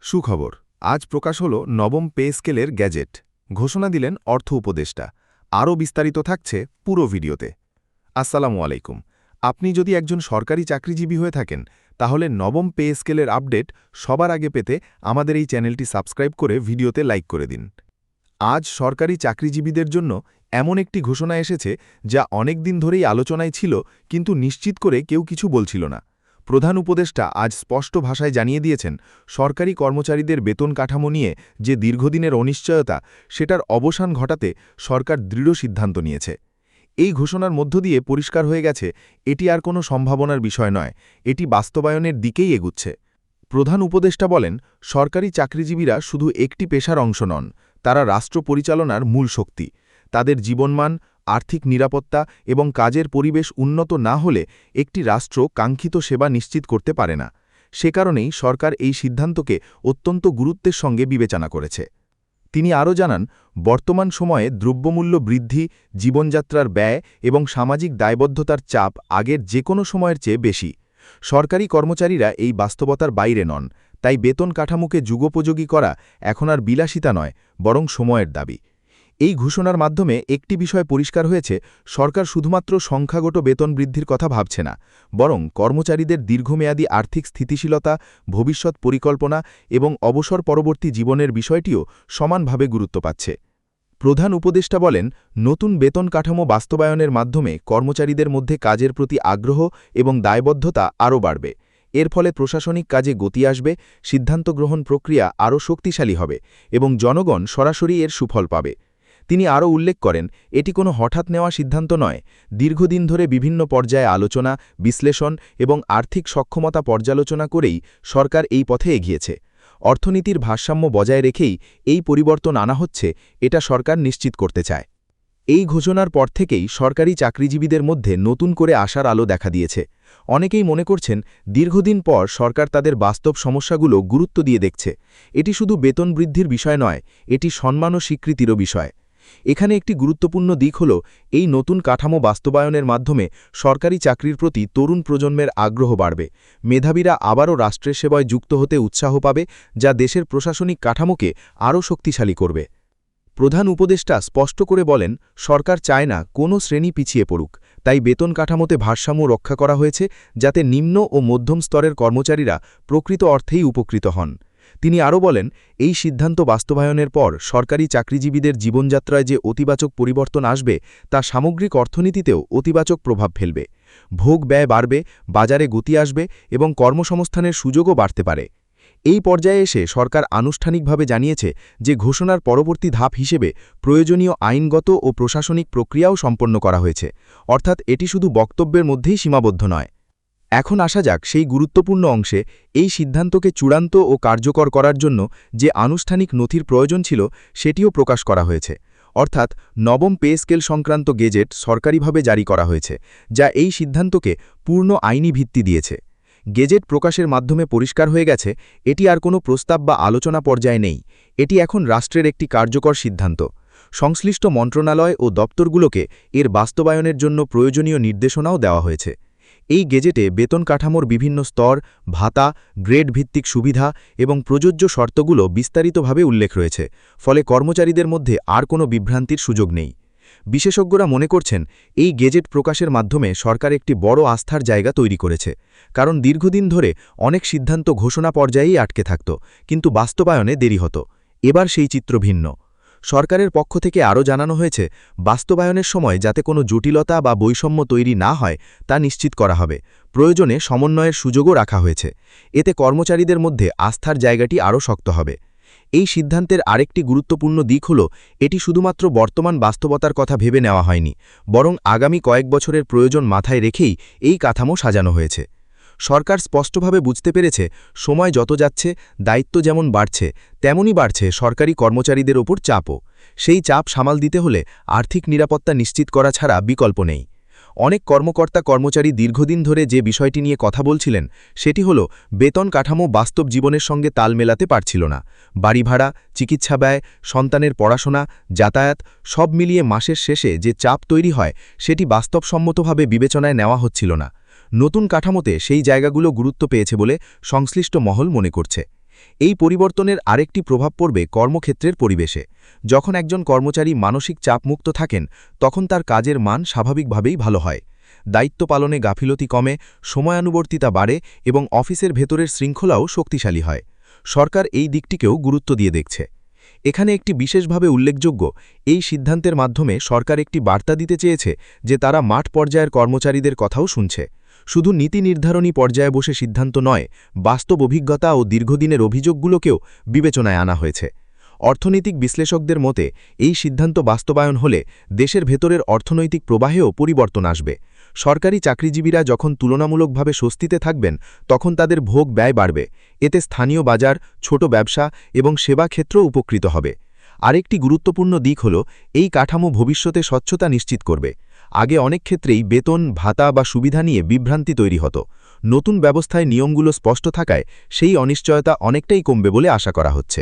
সুখবর, আজ প্রকাশ হল নবম পে স্কেলের গ্যাজেট। ঘোষণা দিলেন অর্থ উপদেষ্টা। আরও বিস্তারিত থাকছে পুরো ভিডিওতে। আসসালামু আলাইকুম। আপনি যদি একজন সরকারি চাকরিজীবী হয়ে থাকেন, তাহলে নবম পে স্কেলের আপডেট সবার আগে পেতে আমাদের এই চ্যানেলটি সাবস্ক্রাইব করে ভিডিওতে লাইক করে দিন। আজ সরকারি চাকরিজীবীদের জন্য এমন একটি ঘোষণা এসেছে যা অনেক দিন ধরেই আলোচনায় ছিল, কিন্তু নিশ্চিত করে কেউ কিছু বলছিল না। প্রধান উপদেষ্টা আজ স্পষ্ট ভাষায় জানিয়ে দিয়েছেন, সরকারি কর্মচারীদের বেতন কাঠামো নিয়ে যে দীর্ঘদিনের অনিশ্চয়তা, সেটার অবসান ঘটাতে সরকার দৃঢ় সিদ্ধান্ত নিয়েছে। এই ঘোষণার মধ্য দিয়ে পরিষ্কার হয়ে গেছে, এটি আর কোনো সম্ভাবনার বিষয় নয়, এটি বাস্তবায়নের দিকেই এগুচ্ছে। প্রধান উপদেষ্টা বলেন, সরকারি চাকরিজীবীরা শুধু একটি পেশার অংশ নন, তারা রাষ্ট্র পরিচালনার মূল শক্তি। তাদের জীবনমান, আর্থিক নিরাপত্তা এবং কাজের পরিবেশ উন্নত না হলে একটি রাষ্ট্র কাঙ্ক্ষিত সেবা নিশ্চিত করতে পারে না। সে কারণেই সরকার এই সিদ্ধান্তকে অত্যন্ত গুরুত্বের সঙ্গে বিবেচনা করেছে। তিনি আরও জানান, বর্তমান সময়ে দ্রব্যমূল্য বৃদ্ধি, জীবনযাত্রার ব্যয় এবং সামাজিক দায়বদ্ধতার চাপ আগের যে কোনো সময়ের চেয়ে বেশি। সরকারি কর্মচারীরা এই বাস্তবতার বাইরে নন, তাই বেতন কাঠামোকে যুগোপযোগী করা এখন আর বিলাসিতা নয়, বরং সময়ের দাবি। এই ঘোষণার মাধ্যমে একটি বিষয় পরিষ্কার হয়েছে, সরকার শুধুমাত্র সংখ্যাগত বেতন বৃদ্ধির কথা ভাবছে না, বরং কর্মচারীদের দীর্ঘমেয়াদী আর্থিক স্থিতিশীলতা, ভবিষ্যৎ পরিকল্পনা এবং অবসর পরবর্তী জীবনের বিষয়টিও সমানভাবে গুরুত্ব পাচ্ছে। প্রধান উপদেষ্টা বলেন, নতুন বেতন কাঠামো বাস্তবায়নের মাধ্যমে কর্মচারীদের মধ্যে কাজের প্রতি আগ্রহ এবং দায়বদ্ধতা আরও বাড়বে। এর ফলে প্রশাসনিক কাজে গতি আসবে, সিদ্ধান্ত গ্রহণ প্রক্রিয়া আরও শক্তিশালী হবে এবং জনগণ সরাসরি এর সুফল পাবে। তিনি আরও উল্লেখ করেন, এটি কোনো হঠাৎ নেওয়া সিদ্ধান্ত নয়, দীর্ঘদিন ধরে বিভিন্ন পর্যায়ে আলোচনা, বিশ্লেষণ এবং আর্থিক সক্ষমতা পর্যালোচনা করেই সরকার এই পথে এগিয়েছে। অর্থনীতির ভারসাম্য বজায় রেখেই এই পরিবর্তন আনা হচ্ছে, এটা সরকার নিশ্চিত করতে চায়। এই ঘোষণার পর থেকেই সরকারি চাকরিজীবীদের মধ্যে নতুন করে আশার আলো দেখা দিয়েছে। অনেকেই মনে করছেন, দীর্ঘদিন পর সরকার তাদের বাস্তব সমস্যাগুলো গুরুত্ব দিয়ে দেখছে। এটি শুধু বেতন বৃদ্ধির বিষয় নয়, এটি সম্মান ও স্বীকৃতিরও বিষয়। এখানে একটি গুরুত্বপূর্ণ দিক হল, এই নতুন কাঠামো বাস্তবায়নের মাধ্যমে সরকারি চাকরির প্রতি তরুণ প্রজন্মের আগ্রহ বাড়বে। মেধাবীরা আবারও রাষ্ট্রের সেবায় যুক্ত হতে উৎসাহ পাবে, যা দেশের প্রশাসনিক কাঠামোকে আরও শক্তিশালী করবে। প্রধান উপদেষ্টা স্পষ্ট করে বলেন, সরকার চায় না কোনো শ্রেণী পিছিয়ে পড়ুক, তাই বেতন কাঠামোতে ভারসাম্য রক্ষা করা হয়েছে, যাতে নিম্ন ও মধ্যম স্তরের কর্মচারীরা প্রকৃত অর্থেই উপকৃত হন। তিনি আরও বলেন, এই সিদ্ধান্ত বাস্তবায়নের পর সরকারি চাকরিজীবীদের জীবনযাত্রায় যে অতিবাচক পরিবর্তন আসবে, তা সামগ্রিক অর্থনীতিতেও অতিবাচক প্রভাব ফেলবে। ভোগ ব্যয় বাড়বে, বাজারে গতি আসবে এবং কর্মসংস্থানের সুযোগও বাড়তে পারে। এই পর্যায়ে এসে সরকার আনুষ্ঠানিকভাবে জানিয়েছে যে ঘোষণার পরবর্তী ধাপ হিসেবে প্রয়োজনীয় আইনগত ও প্রশাসনিক প্রক্রিয়াও সম্পন্ন করা হয়েছে, অর্থাৎ এটি শুধু বক্তব্যের মধ্যেই সীমাবদ্ধ নয়। এখন আসা যাক সেই গুরুত্বপূর্ণ অংশে। এই সিদ্ধান্তকে চূড়ান্ত ও কার্যকর করার জন্য যে আনুষ্ঠানিক নথির প্রয়োজন ছিল, সেটিও প্রকাশ করা হয়েছে, অর্থাৎ নবম পে স্কেল সংক্রান্ত গেজেট সরকারিভাবে জারি করা হয়েছে, যা এই সিদ্ধান্তকে পূর্ণ আইনি ভিত্তি দিয়েছে। গেজেট প্রকাশের মাধ্যমে পরিষ্কার হয়ে গেছে, এটি আর কোনো প্রস্তাব বা আলোচনা পর্যায়ে নেই, এটি এখন রাষ্ট্রের একটি কার্যকর সিদ্ধান্ত। সংশ্লিষ্ট মন্ত্রণালয় ও দপ্তরগুলোকে এর বাস্তবায়নের জন্য প্রয়োজনীয় নির্দেশনাও দেওয়া হয়েছে। এই গেজেটে বেতন কাঠামোর বিভিন্ন স্তর, ভাতা, গ্রেড ভিত্তিক সুবিধা এবং প্রযোজ্য শর্তগুলো বিস্তারিতভাবে উল্লেখ রয়েছে, ফলে কর্মচারীদের মধ্যে আর কোনো বিভ্রান্তির সুযোগ নেই। বিশেষজ্ঞরা মনে করছেন, এই গেজেট প্রকাশের মাধ্যমে সরকার একটি বড় আস্থার জায়গা তৈরি করেছে, কারণ দীর্ঘদিন ধরে অনেক সিদ্ধান্ত ঘোষণা পর্যায়েই আটকে থাকত, কিন্তু বাস্তবায়নে দেরি হতো। এবার সেই চিত্র ভিন্ন। সরকারের পক্ষ থেকে আরও জানানো হয়েছে, বাস্তবায়নের সময় যাতে কোনো জটিলতা বা বৈষম্য তৈরি না হয়, তা নিশ্চিত করা হবে। প্রয়োজনে সমন্বয়ের সুযোগও রাখা হয়েছে। এতে কর্মচারীদের মধ্যে আস্থার জায়গাটি আরও শক্ত হবে। এই সিদ্ধান্তের আরেকটি গুরুত্বপূর্ণ দিক হল, এটি শুধুমাত্র বর্তমান বাস্তবতার কথা ভেবে নেওয়া হয়নি, বরং আগামী কয়েক বছরের প্রয়োজন মাথায় রেখেই এই কাঠামো সাজানো হয়েছে। সরকার স্পষ্টভাবে বুঝতে পেরেছে, সময় যত যাচ্ছে, দায়িত্ব যেমন বাড়ছে, তেমনই বাড়ছে সরকারি কর্মচারীদের ওপর চাপও। সেই চাপ সামাল দিতে হলে আর্থিক নিরাপত্তা নিশ্চিত করা ছাড়া বিকল্প নেই। অনেক কর্মকর্তা-কর্মচারী দীর্ঘদিন ধরে যে বিষয়টি নিয়ে কথা বলছিলেন, সেটি হল, বেতন কাঠামো বাস্তব জীবনের সঙ্গে তাল মেলাতে পারছিল না। বাড়ি ভাড়া, চিকিৎসা ব্যয়, সন্তানের পড়াশোনা, যাতায়াত সব মিলিয়ে মাসের শেষে যে চাপ তৈরি হয়, সেটি বাস্তবসম্মতভাবে বিবেচনায় নেওয়া হচ্ছিল না। নতুন কাঠামোতে সেই জায়গাগুলো গুরুত্ব পেয়েছে বলে সংশ্লিষ্ট মহল মনে করছে। এই পরিবর্তনের আরেকটি প্রভাব পড়বে কর্মক্ষেত্রের পরিবেশে। যখন একজন কর্মচারী মানসিক চাপমুক্ত থাকেন, তখন তার কাজের মান স্বাভাবিকভাবেই ভালো হয়। দায়িত্ব পালনে গাফিলতি কমে, সময়ানুবর্তিতা বাড়ে এবং অফিসের ভেতরের শৃঙ্খলাও শক্তিশালী হয়। সরকার এই দিকটিকেও গুরুত্ব দিয়ে দেখছে। এখানে একটি বিশেষভাবে উল্লেখযোগ্য, এই সিদ্ধান্তের মাধ্যমে সরকার একটি বার্তা দিতে চেয়েছে যে তারা মাঠ পর্যায়ের কর্মচারীদের কথাও শুনছে। শুধু নীতি নির্ধারণী পর্যায়ে বসে সিদ্ধান্ত নয়, বাস্তব অভিজ্ঞতা ও দীর্ঘদিনের অভিযোগগুলোকেও বিবেচনায় আনা হয়েছে। অর্থনৈতিক বিশ্লেষকদের মতে এই সিদ্ধান্ত বাস্তবায়ন হলে দেশের ভেতরের অর্থনৈতিক প্রবাহেও পরিবর্তন আসবে। সরকারি চাকরিজীবীরা যখন তুলনামূলকভাবে স্বস্তিতে থাকবেন, তখন তাদের ভোগ ব্যয় বাড়বে। এতে স্থানীয় বাজার, ছোট ব্যবসা এবং সেবা ক্ষেত্র উপকৃত হবে। আরেকটি গুরুত্বপূর্ণ দিক হল, এই কাঠামো ভবিষ্যতে স্বচ্ছতা নিশ্চিত করবে। আগে অনেক ক্ষেত্রেই বেতন, ভাতা বা সুবিধা নিয়ে বিভ্রান্তি তৈরি হতো। নতুন ব্যবস্থায় নিয়মগুলো স্পষ্ট থাকায় সেই অনিশ্চয়তা অনেকটাই কমবে বলে আশা করা হচ্ছে।